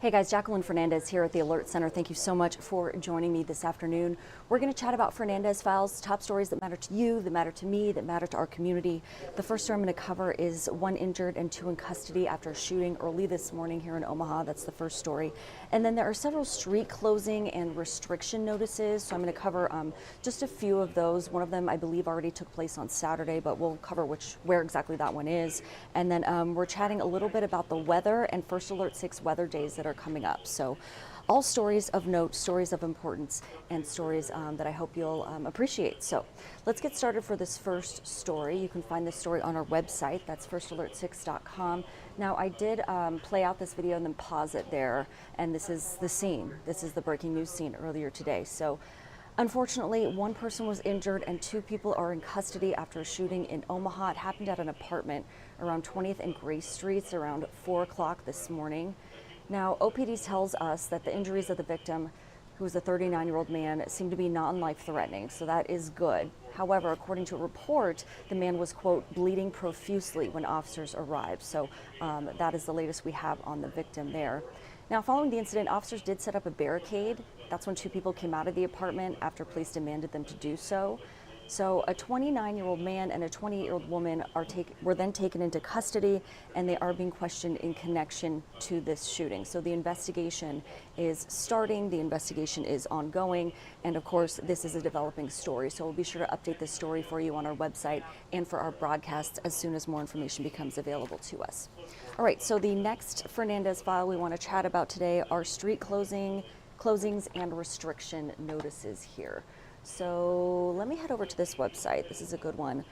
Hey guys, Jacqueline Fernandez here at the Alert Center. Thank you so much for joining me this afternoon. We're going to chat about Fernandez files, top stories that matter to you, that matter to me, that matter to our community. The first story I'm going to cover is 1 injured and 2 in custody after a shooting early this morning here in Omaha. That's the first story. And then there are several street closing and restriction notices. So I'm going to cover just a few of those. One of them I believe already took place on Saturday, but we'll cover where exactly that one is. And then we're chatting a little bit about the weather and First Alert 6 weather days that are coming up. So all stories of note, stories of importance, and stories that I hope you'll appreciate. So let's get started for this first story. You can find this story on our website. That's firstalert6.com. Now I did play out this video and then pause it there. And this is the scene. This is the breaking news scene earlier today. So unfortunately, 1 person was injured and 2 people are in custody after a shooting in Omaha. It happened at an apartment around 20th and Grace Streets around 4 o'clock this morning. Now, OPD tells us that the injuries of the victim, who was a 39-year-old man, seem to be non-life-threatening, so that is good. However, according to a report, the man was, quote, bleeding profusely when officers arrived. So that is the latest we have on the victim there. Now, following the incident, officers did set up a barricade. That's when 2 people came out of the apartment after police demanded them to do so. So a 29-year-old man and a 28-year-old woman were then taken into custody, and they are being questioned in connection to this shooting. So the investigation is starting, the investigation is ongoing, and of course this is a developing story. So we'll be sure to update this story for you on our website and for our broadcasts as soon as more information becomes available to us. All right, so the next Fernandez file we want to chat about today are street closings and restriction notices here. So let me head over to this website. This is a good one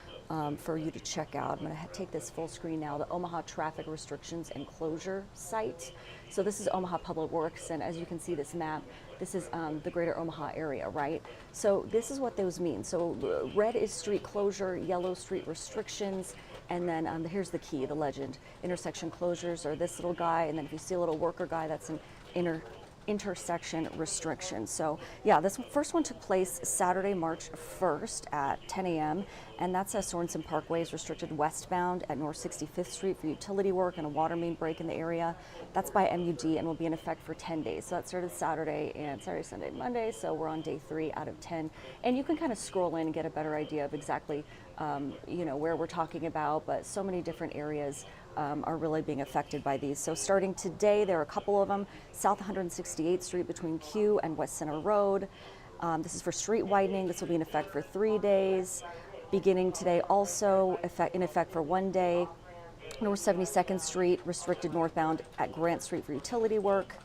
for you to check out. I'm going to take this full screen now, the Omaha Traffic Restrictions and Closure site. So this is Omaha Public Works, and as you can see this map, this is the greater Omaha area, right? So this is what those mean. So red is street closure, yellow street restrictions, and then here's the key, the legend. Intersection closures are this little guy, and then if you see a little worker guy, that's an intersection restriction. So yeah, this first one took place Saturday, March 1st at 10 a.m. and that's as Sorensen Parkway is restricted westbound at North 65th Street for utility work and a water main break in the area. That's by MUD and will be in effect for 10 days. So that started Saturday, Sunday, Monday. So we're on day 3 out of 10. And you can kind of scroll in and get a better idea of exactly where we're talking about, but so many different areas are really being affected by these. So starting today, there are a couple of them. South 168th Street between Q and West Center Road. This is for street widening. This will be in effect for 3 days. Beginning today also in effect for 1 day. North 72nd Street restricted northbound at Grant Street for utility work.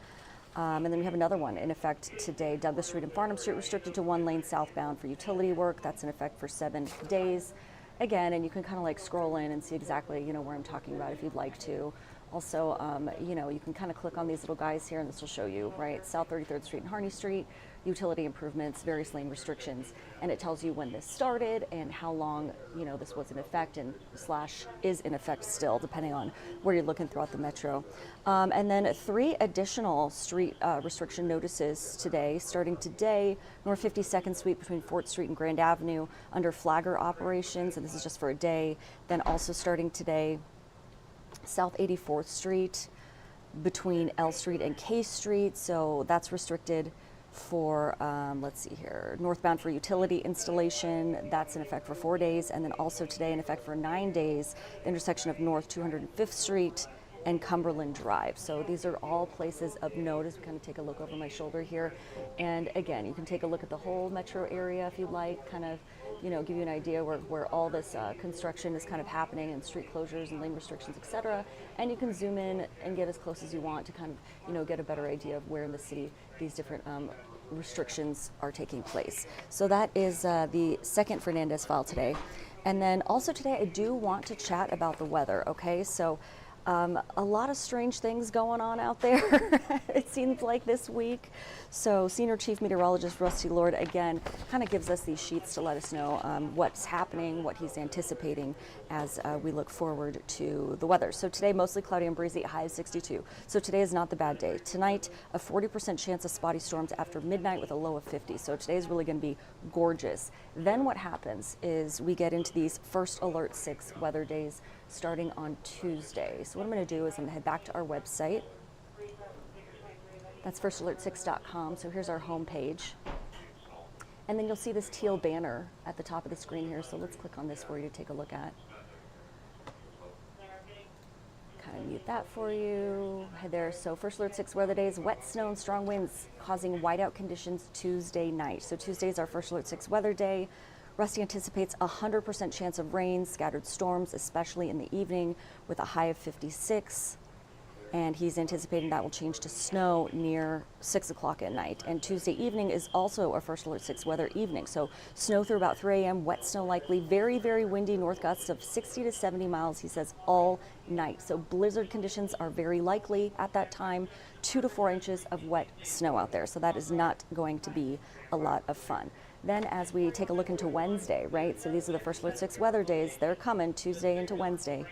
And then we have another one in effect today. Douglas Street and Farnham Street restricted to 1 lane southbound for utility work. That's in effect for 7 days. Again, and you can kind of like scroll in and see exactly, where I'm talking about if you'd like to. Also, you can kind of click on these little guys here and this will show you, right? South 33rd Street and Harney Street, utility improvements, various lane restrictions, and it tells you when this started and how long, this was in effect and / is in effect still, depending on where you're looking throughout the metro. And then 3 additional street restriction notices today. Starting today, North 52nd Street between 4th Street and Grand Avenue under flagger operations, and this is just for a day. Then also starting today, South 84th Street between L Street and K Street. So that's restricted for, let's see here, northbound for utility installation. That's in effect for 4 days. And then also today in effect for 9 days, the intersection of North 205th Street and Cumberland Drive. So these are all places of note as we kind of take a look over my shoulder here. And again, you can take a look at the whole metro area if you'd like, kind of, give you an idea where all this construction is kind of happening and street closures and lane restrictions, etc. And you can zoom in and get as close as you want to kind of, get a better idea of where in the city these different restrictions are taking place. So that is the second Fernandez file today. And then also today, I do want to chat about the weather, okay? So a lot of strange things going on out there, it seems like this week. So Senior Chief Meteorologist Rusty Lord, again, kind of gives us these sheets to let us know what's happening, what he's anticipating as we look forward to the weather. So today, mostly cloudy and breezy, high of 62. So today is not the bad day. Tonight, a 40% chance of spotty storms after midnight with a low of 50. So today is really going to be gorgeous. Then what happens is we get into these First Alert 6 weather days starting on Tuesday. So what I'm going to do is I'm going to head back to our website. That's firstalert6.com. So here's our home page. And then you'll see this teal banner at the top of the screen here. So let's click on this for you to take a look at. Kind of mute that for you. Hey there. So First Alert 6 weather days, wet snow and strong winds causing whiteout conditions Tuesday night. So Tuesday is our First Alert 6 weather day. Rusty anticipates 100% chance of rain, scattered storms, especially in the evening, with a high of 56. And he's anticipating that will change to snow near 6 o'clock at night. And Tuesday evening is also a First Alert 6 weather evening. So snow through about 3 a.m., wet snow likely, very, very windy, north gusts of 60 to 70 miles, he says, all night. So blizzard conditions are very likely at that time, 2 to 4 inches of wet snow out there. So that is not going to be a lot of fun. Then as we take a look into Wednesday, right? So these are the First Alert 6 weather days. They're coming Tuesday into Wednesday.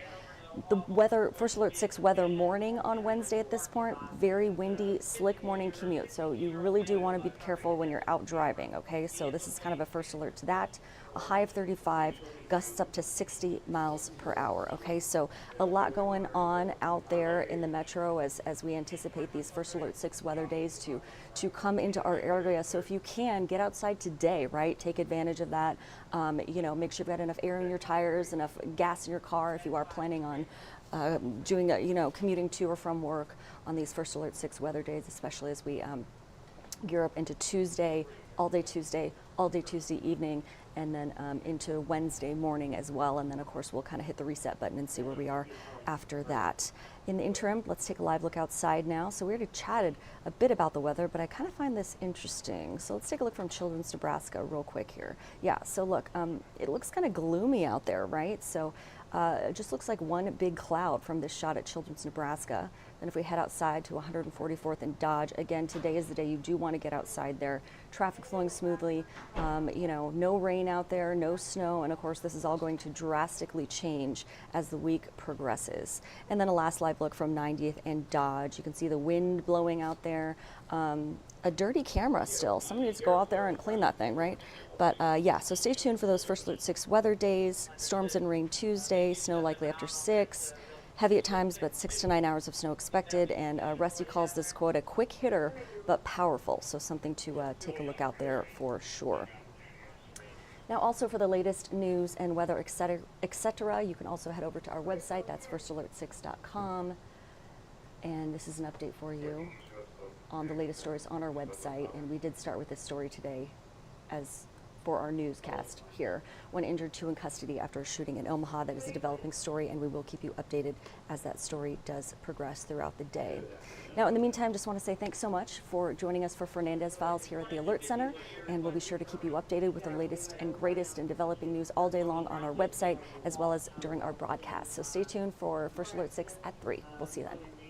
The weather, First Alert 6 weather morning on Wednesday at this point, very windy, slick morning commute. So you really do want to be careful when you're out driving, okay? So this is kind of a first alert to that. A high of 35, gusts up to 60 miles per hour, okay? So a lot going on out there in the metro as we anticipate these First Alert 6 weather days to come into our area. So if you can, get outside today, right? Take advantage of that. You know, make sure you've got enough air in your tires, enough gas in your car if you are planning on doing, commuting to or from work on these First Alert 6 weather days, especially as we gear up into Tuesday, all day Tuesday evening, and then into Wednesday morning as well. And then, of course, we'll kind of hit the reset button and see where we are after that. In the interim, let's take a live look outside now. So we already chatted a bit about the weather, but I kind of find this interesting. So let's take a look from Children's Nebraska real quick here. Yeah, so look, it looks kind of gloomy out there, right? So it just looks like one big cloud from this shot at Children's Nebraska. Then if we head outside to 144th and Dodge, again, today is the day you do want to get outside there. Traffic flowing smoothly, no rain out there, no snow, and of course this is all going to drastically change as the week progresses. And then a last live look from 90th and Dodge. You can see the wind blowing out there. A dirty camera still. Somebody needs to go out there and clean that thing, right? But yeah, so stay tuned for those First Alert 6 weather days. Storms and rain Tuesday, snow likely after 6. Heavy at times, but 6 to 9 hours of snow expected. And Rusty calls this quote a quick hitter, but powerful. So something to take a look out there for sure. Now, also for the latest news and weather, etc., you can also head over to our website. That's firstalert6.com. And this is an update for you on the latest stories on our website. And we did start with this story today as for our newscast here. One injured, 2 in custody after a shooting in Omaha. That is a developing story, and we will keep you updated as that story does progress throughout the day. Now, in the meantime, just want to say thanks so much for joining us for Fernandez Files here at the Alert Center, and we'll be sure to keep you updated with the latest and greatest in developing news all day long on our website, as well as during our broadcast. So stay tuned for First Alert 6 at 3. We'll see you then.